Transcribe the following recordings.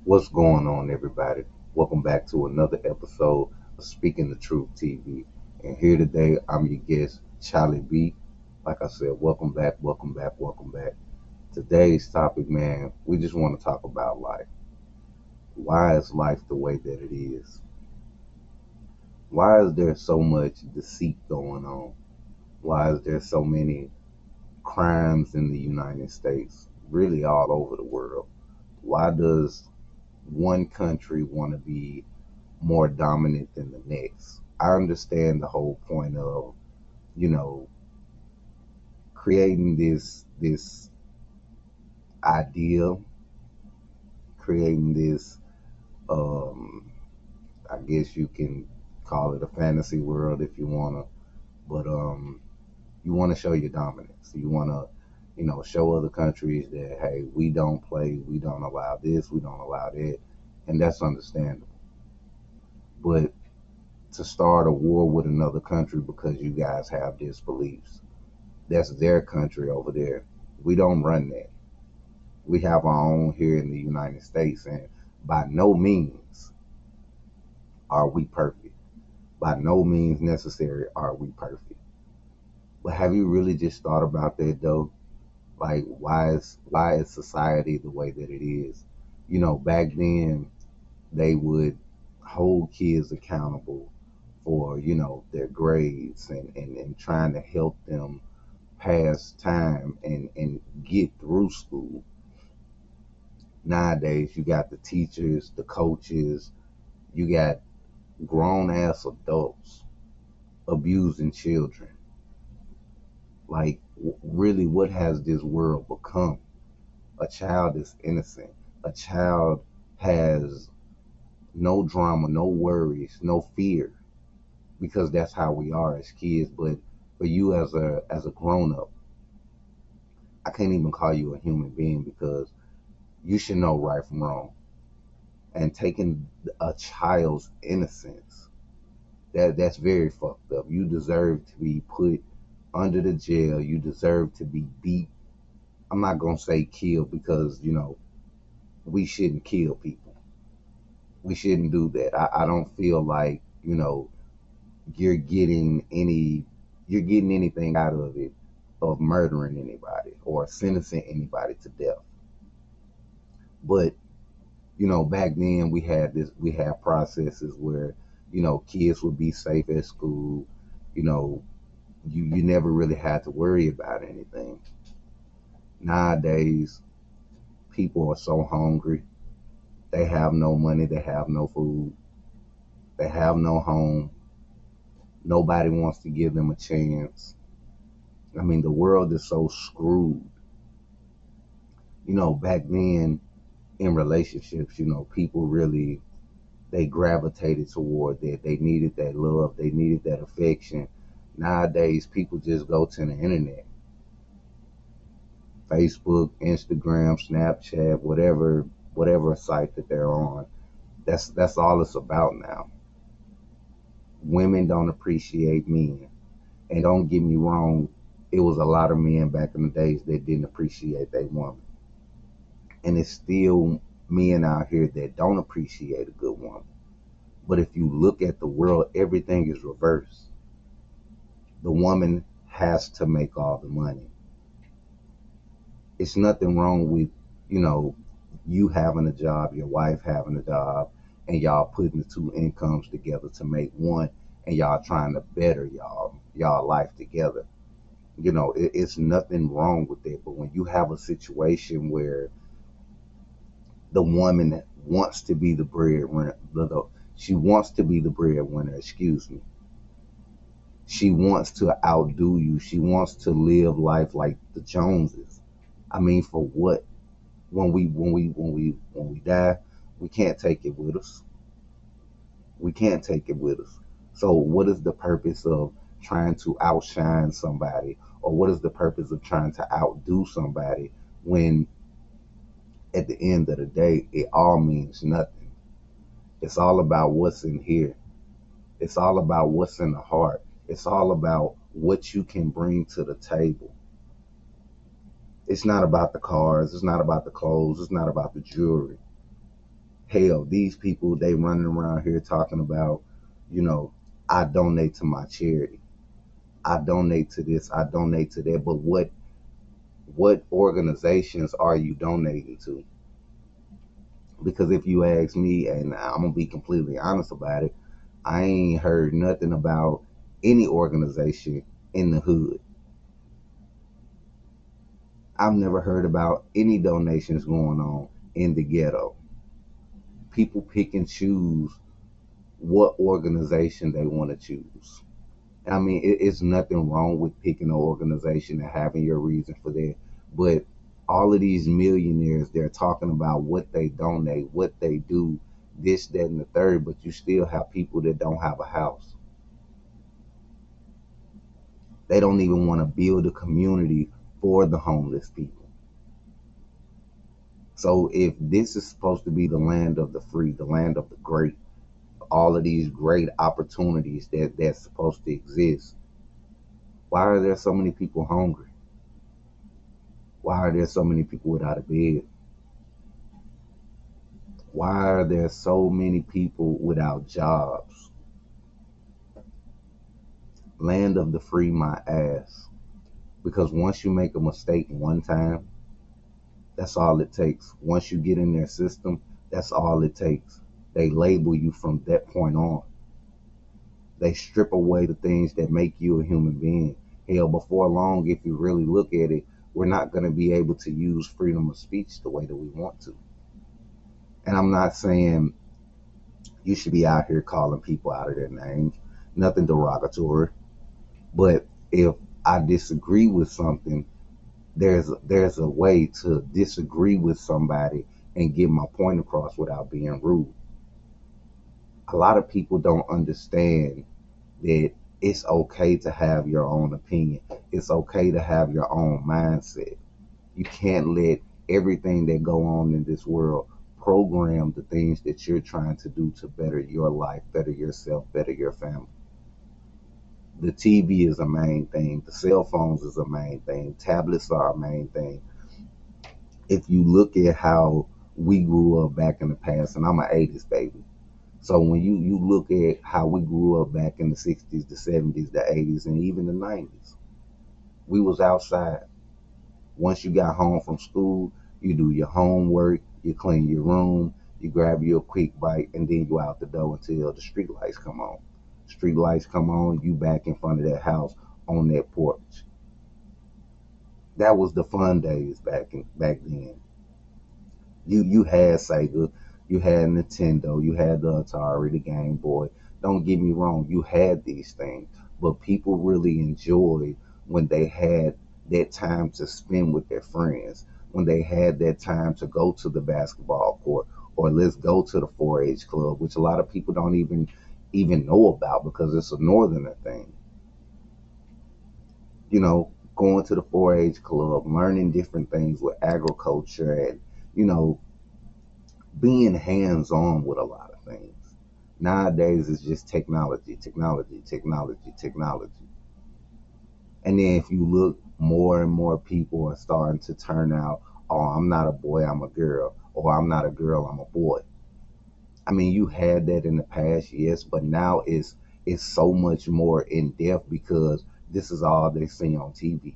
What's going on, everybody? Welcome back to another episode of Speaking the Truth TV. And here today, I'm your guest, Charlie B. Like I said, welcome back, welcome back, welcome back. Today's topic, man, we just want to talk about life. Why is life the way that it is? Why is there so much deceit going on? Why is there so many crimes in the United States, really all over the world? Why does one country want to be more dominant than the next? I understand the whole point of, you know, creating this idea, creating this um I guess you can call it a fantasy world if you wanna, but you wanna show your dominance. You wanna, show other countries that hey, we don't play, we don't allow this, we don't allow that, and that's understandable. But to start a war with another country because you guys have disbeliefs, that's their country over there. We don't run that. We have our own here in the United States, and by no means are we perfect. By no means necessary are we perfect. But have you really just thought about that though? Like why is society the way that it is? Back then they would hold kids accountable for, their grades and trying to help them pass time and get through school. Nowadays, you got the teachers, the coaches, you got grown ass adults abusing children. Like, really, what has this world become? A child is innocent. A child has no drama, no worries, no fear, because that's how we are as kids. But for you as a grown up, I can't even call you a human being because you should know right from wrong. And taking a child's innocence, that's very fucked up. You deserve to be put under the jail. You deserve to be beat. I'm not gonna say killed because we shouldn't kill people. We shouldn't do that. I don't feel like you're getting any you're getting anything out of it of murdering anybody or sentencing anybody to death. But back then we had processes where, kids would be safe at school. You know, you never really had to worry about anything. Nowadays, people are so hungry. They have no money, they have no food, they have no home. Nobody wants to give them a chance. I mean, the world is so screwed. Back then in relationships, people really they gravitated toward that. They needed that love. They needed that affection. Nowadays, people just go to the internet, Facebook, Instagram, Snapchat, whatever site that they're on. That's all it's about now. Women don't appreciate men, and don't get me wrong, it was a lot of men back in the days that didn't appreciate their woman, and it's still men out here that don't appreciate a good woman. But if you look at the world, everything is reversed. The woman has to make all the money. It's nothing wrong with, you know, you having a job, your wife having a job, and y'all putting the two incomes together to make one, and y'all trying to better y'all life together. It's nothing wrong with that. But when you have a situation where the woman wants to be the breadwinner, she wants to be the breadwinner, excuse me. She wants to outdo you. She wants to live life like the Joneses. I mean, for what? When we die, we can't take it with us. We can't take it with us. So what is the purpose of trying to outshine somebody, or what is the purpose of trying to outdo somebody when at the end of the day it all means nothing? It's all about what's in here. It's all about what's in the heart. It's all about what you can bring to the table. It's not about the cars. It's not about the clothes. It's not about the jewelry. Hell, these people, they running around here talking about, you know, I donate to my charity. I donate to this, I donate to that. But what organizations are you donating to? Because if you ask me, and I'm gonna be completely honest about it, I ain't heard nothing about any organization in the hood. I've never heard about any donations going on in the ghetto. People pick and choose what organization they want to choose. I mean, it's nothing wrong with picking an organization and having your reason for that. But all of these millionaires, they're talking about what they donate, what they do, this, that, and the third, but you still have people that don't have a house. They don't even want to build a community for the homeless people. So if this is supposed to be the land of the free, the land of the great, all of these great opportunities that's supposed to exist, why are there so many people hungry? Why are there so many people without a bed? Why are there so many people without jobs? Land of the free, my ass. Because once you make a mistake one time, that's all it takes. Once you get in their system, that's all it takes. They label you from that point on. They strip away the things that make you a human being. Hell, before long, if you really look at it, we're not going to be able to use freedom of speech the way that we want to. And I'm not saying you should be out here calling people out of their names, nothing derogatory. But if I disagree with something, there's a way to disagree with somebody and get my point across without being rude. A lot of people don't understand that it's okay to have your own opinion. It's okay to have your own mindset. You can't let everything that go on in this world program the things that you're trying to do to better your life, better yourself, better your family. The TV is a main thing. The cell phones is a main thing. Tablets are a main thing. If you look at how we grew up back in the past, and I'm an 80s baby. So when you look at how we grew up back in the 60s, the 70s, the 80s, and even the 90s, we was outside. Once you got home from school, you do your homework, you clean your room, you grab you a quick bite, and then you out the door until the street lights come on. Street lights come on, you back in front of that house on that porch. That was the fun days back then. You had Sega, you had Nintendo, you had the Atari, the Game Boy. Don't get me wrong, you had these things, but people really enjoyed when they had that time to spend with their friends, when they had that time to go to the basketball court, or let's go to the 4-H club, which a lot of people don't even know about because it's a northerner thing. Going to the 4-H club, learning different things with agriculture, and you know being hands on with a lot of things. Nowadays, it's just technology, technology, technology, technology. And then if you look, more and more people are starting to turn out, oh, I'm not a boy, I'm a girl, or I'm not a girl, I'm a boy. I mean, you had that in the past, yes, but now it's so much more in depth because this is all they see on TV.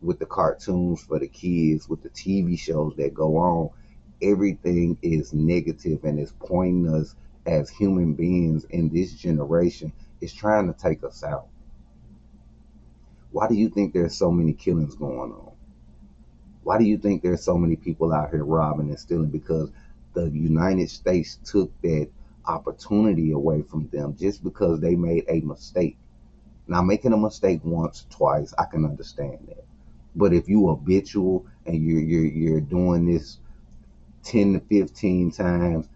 With the cartoons for the kids, with the TV shows that go on, everything is negative and is pointing us as human beings in this generation is trying to take us out. Why do you think there's so many killings going on? Why do you think there's so many people out here robbing and stealing? Because the United States took that opportunity away from them just because they made a mistake. Now, making a mistake once, twice, I can understand that. But if you habitual and you're doing this 10 to 15 times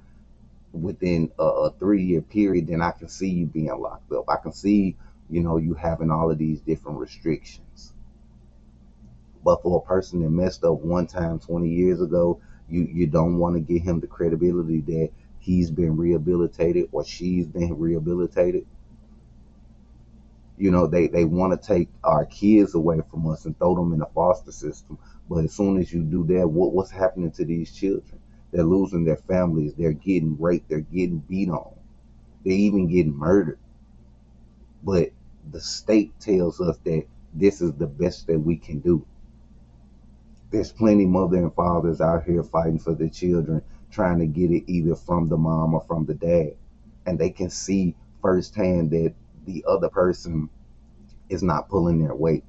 within a 3-year period, then I can see you being locked up. I can see, you having all of these different restrictions. But for a person that messed up one time 20 years ago, you don't want to give him the credibility that he's been rehabilitated or she's been rehabilitated. They want to take our kids away from us and throw them in the foster system. But as soon as you do that, what's happening to these children? They're losing their families. They're getting raped. They're getting beat on. They're even getting murdered. But the state tells us that this is the best that we can do. There's plenty mother and fathers out here fighting for their children, trying to get it either from the mom or from the dad. And they can see firsthand that the other person is not pulling their weight.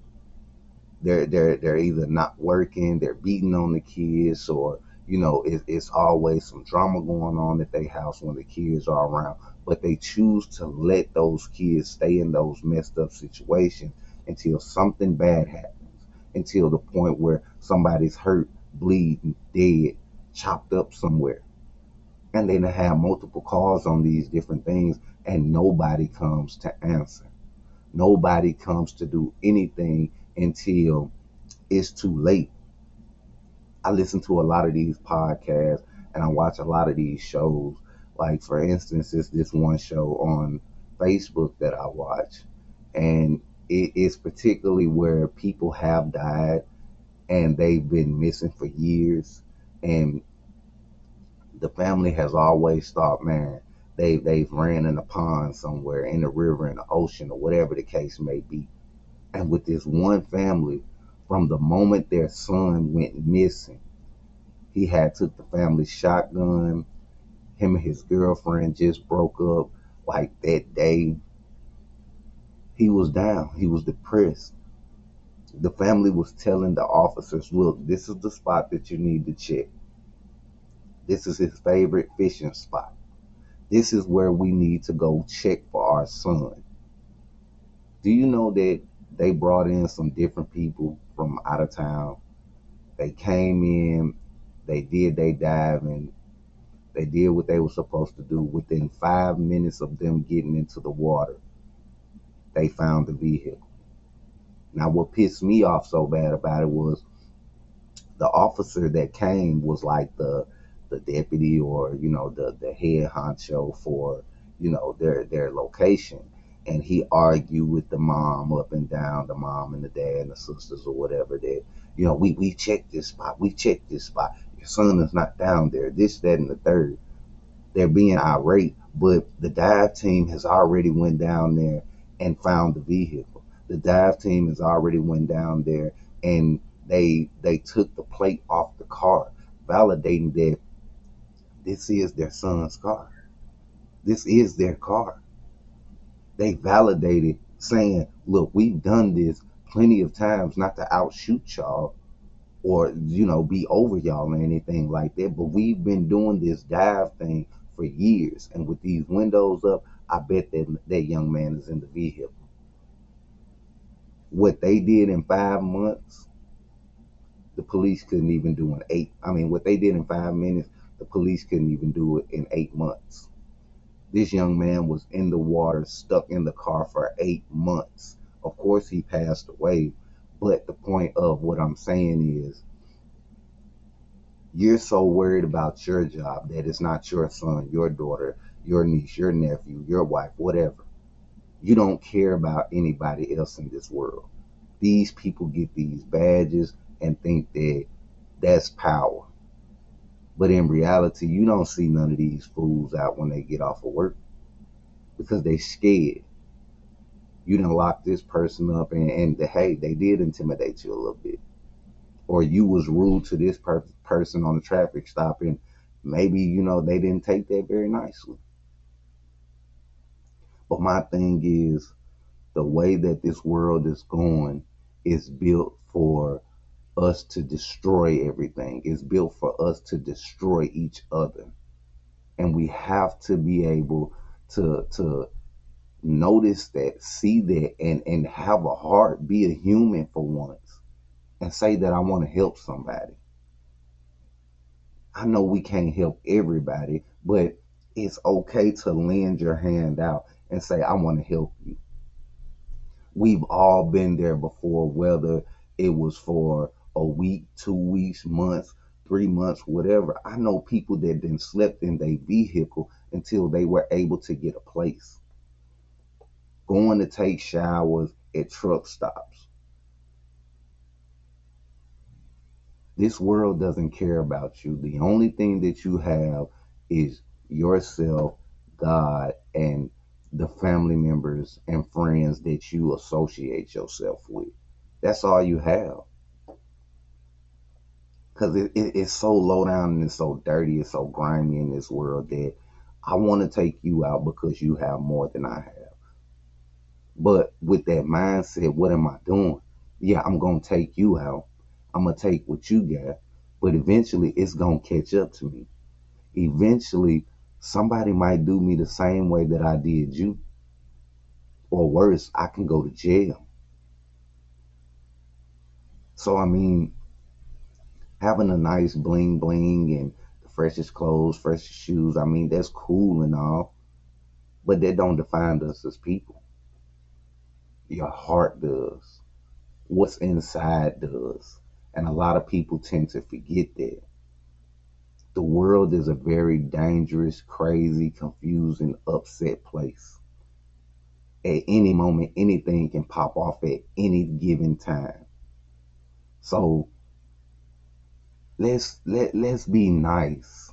They're either not working, they're beating on the kids, or it's always some drama going on at their house when the kids are around. But they choose to let those kids stay in those messed up situations until something bad happens, until the point where somebody's hurt, bleeding, dead, chopped up somewhere. And then they have multiple calls on these different things, and nobody comes to answer. Nobody comes to do anything until it's too late. I listen to a lot of these podcasts and I watch a lot of these shows. Like, for instance, it's this one show on Facebook that I watch, and it is particularly where people have died and they've been missing for years, and the family has always thought, man, they've ran in a pond somewhere, in the river, in the ocean, or whatever the case may be. And with this one family, from the moment their son went missing, he had took the family shotgun. Him and his girlfriend just broke up like that day. He was down. He was depressed. The family was telling the officers, look, this is the spot that you need to check. This is his favorite fishing spot. This is where we need to go check for our son. Do you know that they brought in some different people from out of town? They came in, they did their diving, they did what they were supposed to do. Within 5 minutes of them getting into the water, they found the vehicle. Now, what pissed me off so bad about it was the officer that came was like the deputy, or the head honcho for their location, and he argued with the mom up and down, the mom and the dad and the sisters or whatever, that we checked this spot, we checked this spot, your son is not down there, this, that, and the third. They're being irate, but the dive team has already went down there and found the vehicle. The dive team has already went down there and they took the plate off the car, validating that this is their son's car. This is their car. They validated, saying, look, we've done this plenty of times, not to outshoot y'all or be over y'all or anything like that, but we've been doing this dive thing for years, and with these windows up, I bet that young man is in the vehicle. What they did in 5 months, the police couldn't even do in eight. I mean, what they did in 5 minutes, the police couldn't even do it in 8 months. This young man was in the water, stuck in the car for 8 months. Of course, he passed away, but the point of what I'm saying is, you're so worried about your job that it's not your son, your daughter, your niece, your nephew, your wife, whatever. You don't care about anybody else in this world. These people get these badges and think that that's power. But in reality, you don't see none of these fools out when they get off of work because they scared. You done lock this person up, and hey, they did intimidate you a little bit. Or you was rude to this person on the traffic stop, and maybe they didn't take that very nicely. But my thing is, the way that this world is going is built for us to destroy everything. It's built for us to destroy each other, and we have to be able to notice that, see that, and have a heart, be a human for once, and say that I want to help somebody. I know we can't help everybody, but it's okay to lend your hand out and say, I want to help you. We've all been there before, whether it was for a week, 2 weeks, months, 3 months, whatever. I know people that didn't slept in their vehicle until they were able to get a place. Going to take showers at truck stops. This world doesn't care about you. The only thing that you have is yourself, God, and the family members and friends that you associate yourself with. That's all you have. Because it's so low down and it's so dirty, it's so grimy in this world that I want to take you out because you have more than I have. But with that mindset, what am I doing? Yeah, I'm going to take you out. I'm going to take what you got. But eventually, it's going to catch up to me. Eventually, somebody might do me the same way that I did you. Or worse, I can go to jail. So, I mean, having a nice bling bling and the freshest clothes, freshest shoes, I mean, that's cool and all. But that don't define us as people. Your heart does. What's inside does. And a lot of people tend to forget that. The world is a very dangerous, crazy, confusing, upset place. At any moment, anything can pop off at any given time. So let's be nice.